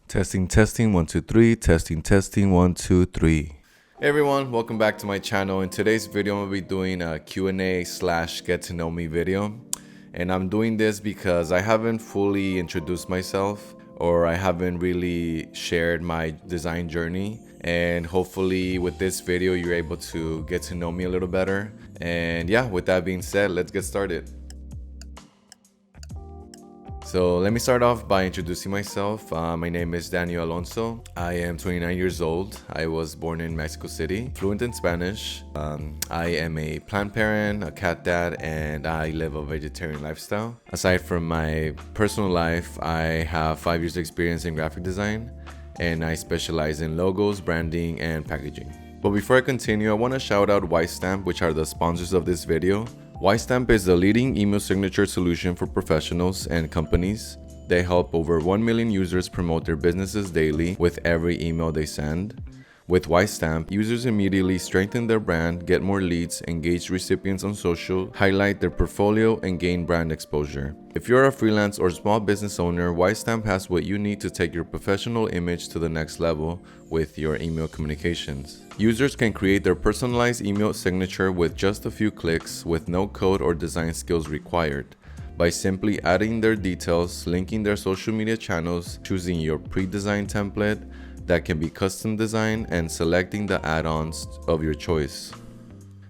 Testing, 1, 2, 3. Testing, 1, 2, 3. Hey everyone, welcome back to my channel. In today's video, I'm going to be doing a Q&A / get to know me video. And I'm doing this because I haven't fully introduced myself, or I haven't really shared my design journey. And hopefully with this video, you're able to get to know me a little better. And yeah, with that being said, let's get started. So let me start off by introducing myself. My name is Daniel Alonso. I am 29 years old. I was born in Mexico City, fluent in Spanish. I am a plant parent, a cat dad, and I live a vegetarian lifestyle. Aside from my personal life, I have 5 years experience in graphic design, and I specialize in logos, branding, and packaging. But before I continue, I want to shout out Ystamp, which are the sponsors of this video. Ystamp is the leading email signature solution for professionals and companies. They help over 1 million users promote their businesses daily with every email they send. With Ystamp, users immediately strengthen their brand, get more leads, engage recipients on social, highlight their portfolio, and gain brand exposure. If you're a freelance or small business owner, Ystamp has what you need to take your professional image to the next level with your email communications. Users can create their personalized email signature with just a few clicks with no code or design skills required. By simply adding their details, linking their social media channels, choosing your pre-designed template that can be custom designed, and selecting the add-ons of your choice.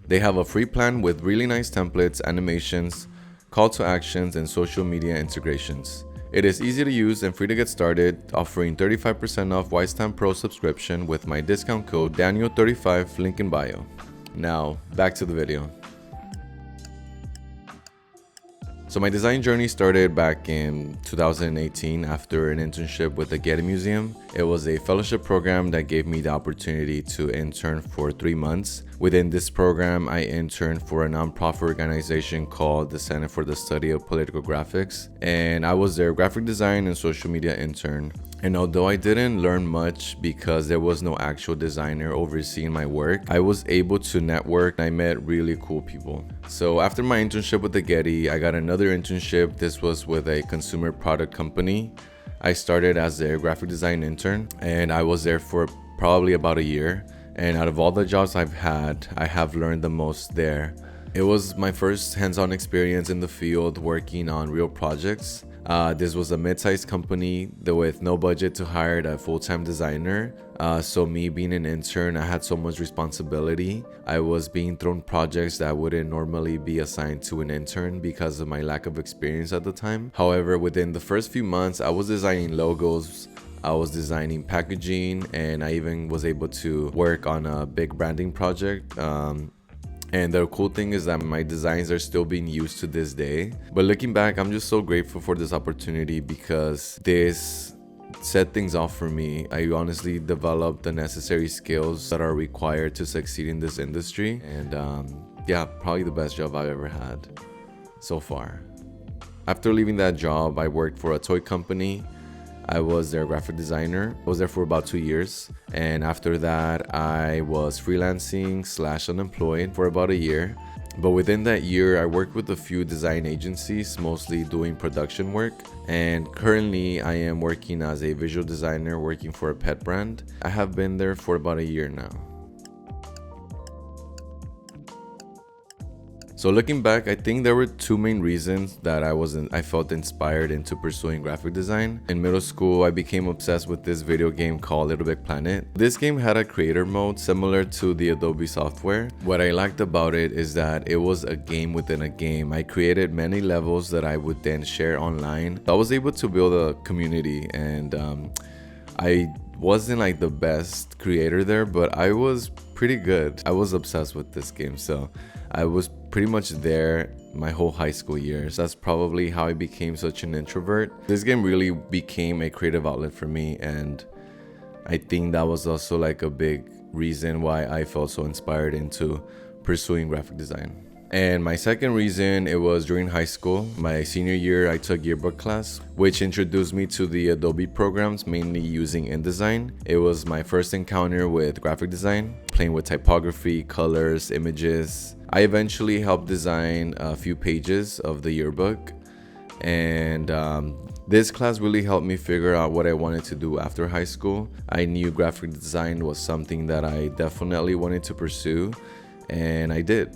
They have a free plan with really nice templates, animations, call to actions, and social media integrations. It is easy to use and free to get started, offering 35% off Ystamp Pro subscription with my discount code Daniel35, link in bio. Now, back to the video. So my design journey started back in 2018 after an internship with the Getty Museum. It was a fellowship program that gave me the opportunity to intern for 3 months. Within this program, I interned for a nonprofit organization called the Center for the Study of Political Graphics, and I was their graphic design and social media intern. And although I didn't learn much because there was no actual designer overseeing my work, I was able to network and I met really cool people. So after my internship with the Getty, I got another internship. This was with a consumer product company. I started as their graphic design intern, and I was there for probably about a year. And out of all the jobs I've had, I have learned the most there. It was my first hands-on experience in the field working on real projects. This was a mid-sized company with no budget to hire a full-time designer. So me being an intern, I had so much responsibility. I was being thrown projects that wouldn't normally be assigned to an intern because of my lack of experience at the time. However, within the first few months, I was designing logos, I was designing packaging, and I even was able to work on a big branding project. And the cool thing is that my designs are still being used to this day. But looking back, I'm just so grateful for this opportunity because this set things off for me. I honestly developed the necessary skills that are required to succeed in this industry. And yeah, probably the best job I've ever had so far. After leaving that job, I worked for a toy company. I was their graphic designer. I was there for about 2 years. And after that, I was freelancing / unemployed for about a year. But within that year, I worked with a few design agencies, mostly doing production work. And currently, I am working as a visual designer working for a pet brand. I have been there for about a year now. So looking back, I think there were 2 main reasons that I felt inspired into pursuing graphic design. In middle school, I became obsessed with this video game called Little Big Planet. This game had a creator mode similar to the Adobe software. What I liked about it is that it was a game within a game. I created many levels that I would then share online. I was able to build a community, and I wasn't like the best creator there, but I was pretty good. I was obsessed with this game, so I was pretty much there my whole high school years. That's probably how I became such an introvert. This game really became a creative outlet for me, and I think that was also like a big reason why I felt so inspired into pursuing graphic design. And my second reason, it was during high school. My senior year, I took yearbook class, which introduced me to the Adobe programs, mainly using InDesign. It was my first encounter with graphic design, playing with typography, colors, images. I eventually helped design a few pages of the yearbook, and This class really helped me figure out what I wanted to do after high school. I knew graphic design was something that I definitely wanted to pursue, and I did.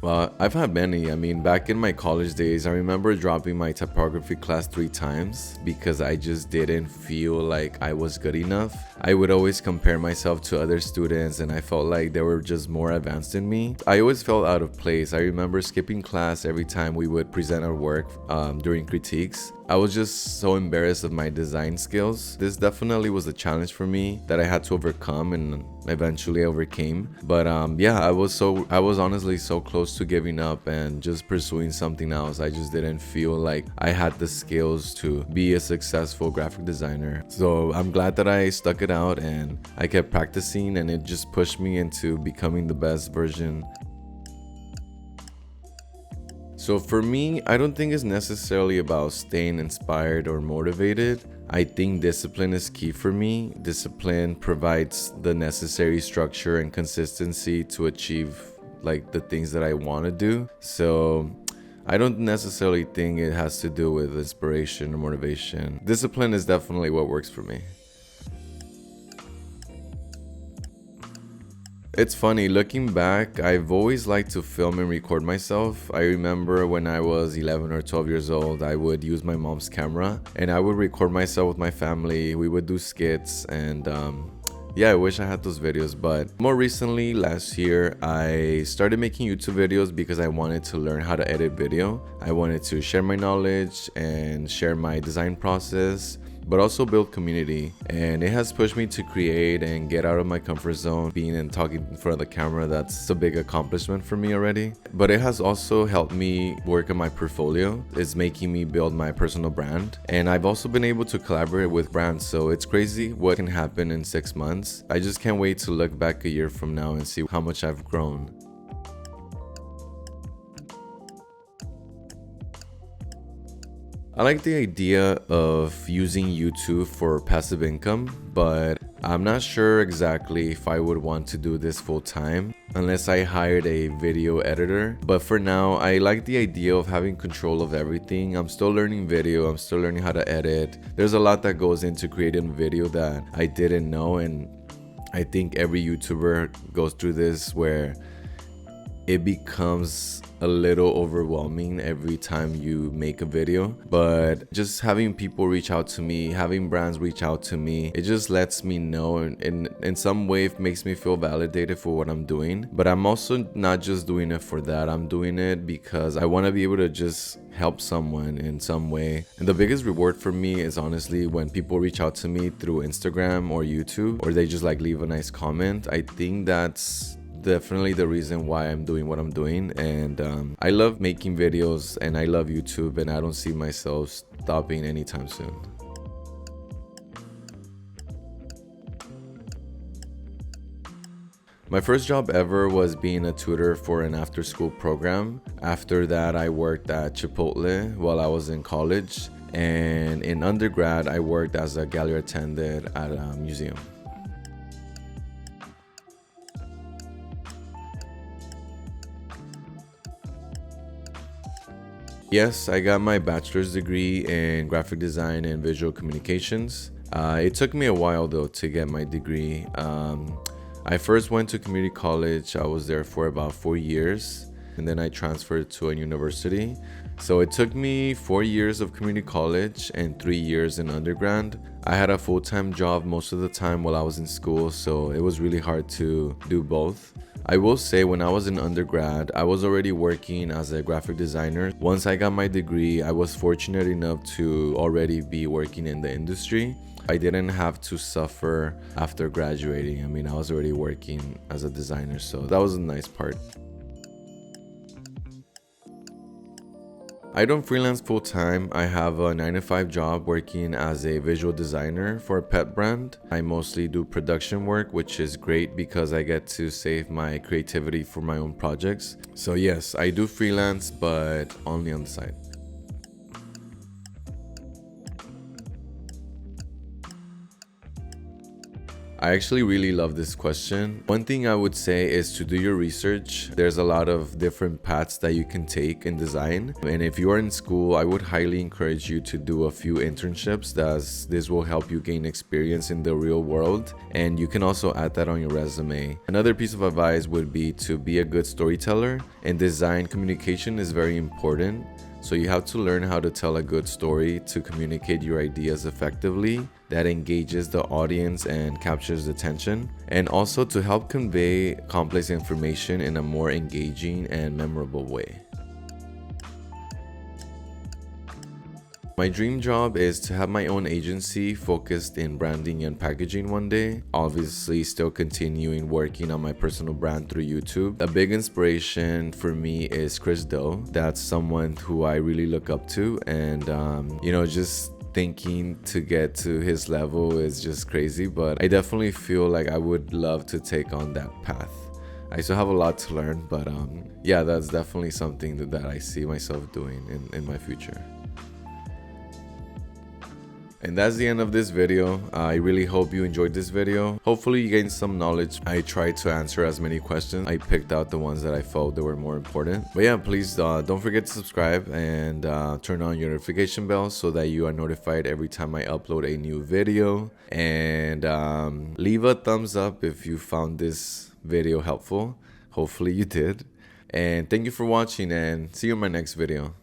Well, I've had many. I mean, back in my college days, I remember dropping my typography class 3 times because I just didn't feel like I was good enough. I would always compare myself to other students and I felt like they were just more advanced than me. I always felt out of place. I remember skipping class every time we would present our work during critiques. I was just so embarrassed of my design skills. This definitely was a challenge for me that I had to overcome, and eventually I overcame. But yeah, I was honestly so close to giving up and just pursuing something else. I just didn't feel like I had the skills to be a successful graphic designer. So I'm glad that I stuck it out and I kept practicing, and it just pushed me into becoming the best version. So for me, I don't think it's necessarily about staying inspired or motivated. I think discipline is key for me. Discipline provides the necessary structure and consistency to achieve like the things that I want to do. So I don't necessarily think it has to do with inspiration or motivation. Discipline is definitely what works for me. It's funny, looking back, I've always liked to film and record myself. I remember when I was 11 or 12 years old, I would use my mom's camera and I would record myself with my family. We would do skits, and yeah, I wish I had those videos. But more recently, last year, I started making YouTube videos because I wanted to learn how to edit video. I wanted to share my knowledge and share my design process, but also build community. And it has pushed me to create and get out of my comfort zone. Being and talking in front of the camera, that's a big accomplishment for me already. But it has also helped me work on my portfolio. It's making me build my personal brand. And I've also been able to collaborate with brands. So it's crazy what can happen in 6 months. I just can't wait to look back a year from now and see how much I've grown. I like the idea of using YouTube for passive income, but I'm not sure exactly if I would want to do this full time unless I hired a video editor. But for now, I like the idea of having control of everything. I'm still learning video, I'm still learning how to edit. There's a lot that goes into creating video that I didn't know, and I think every YouTuber goes through this where it becomes a little overwhelming every time you make a video. But just having people reach out to me, having brands reach out to me, it just lets me know, and in some way it makes me feel validated for what I'm doing. But I'm also not just doing it for that. I'm doing it because I want to be able to just help someone in some way. And the biggest reward for me is honestly when people reach out to me through Instagram or YouTube, or they just like leave a nice comment. I think that's definitely the reason why I'm doing what I'm doing. And I love making videos and I love YouTube, and I don't see myself stopping anytime soon. My first job ever was being a tutor for an after-school program. After that, I worked at Chipotle while I was in college, and in undergrad I worked as a gallery attendant at a museum. Yes, I got my bachelor's degree in graphic design and visual communications. It took me a while though to get my degree. I first went to community college. I was there for about 4 years, and then I transferred to a university. So it took me 4 years of community college and 3 years in undergrad. I had a full-time job most of the time while I was in school, so it was really hard to do both. I will say when I was in undergrad, I was already working as a graphic designer. Once I got my degree, I was fortunate enough to already be working in the industry. I didn't have to suffer after graduating. I mean, I was already working as a designer, so that was a nice part. I don't freelance full time. I have a 9-to-5 job working as a visual designer for a pet brand. I mostly do production work, which is great because I get to save my creativity for my own projects. So yes, I do freelance, but only on the side. I actually really love this question. One thing I would say is to do your research. There's a lot of different paths that you can take in design. And if you are in school, I would highly encourage you to do a few internships, as this will help you gain experience in the real world. And you can also add that on your resume. Another piece of advice would be to be a good storyteller. In design, communication is very important. So you have to learn how to tell a good story to communicate your ideas effectively that engages the audience and captures attention, and also to help convey complex information in a more engaging and memorable way. My dream job is to have my own agency focused in branding and packaging one day. Obviously, still continuing working on my personal brand through YouTube. A big inspiration for me is Chris Do. That's someone who I really look up to, and just thinking to get to his level is just crazy, but I definitely feel like I would love to take on that path. I still have a lot to learn, but yeah, that's definitely something that I see myself doing in my future. And that's the end of this video. I really hope you enjoyed this video. Hopefully you gained some knowledge. I tried to answer as many questions. I picked out the ones that I felt that were more important. But yeah, please don't forget to subscribe and turn on your notification bell so that you are notified every time I upload a new video. And leave a thumbs up if you found this video helpful. Hopefully you did. And thank you for watching, and see you in my next video.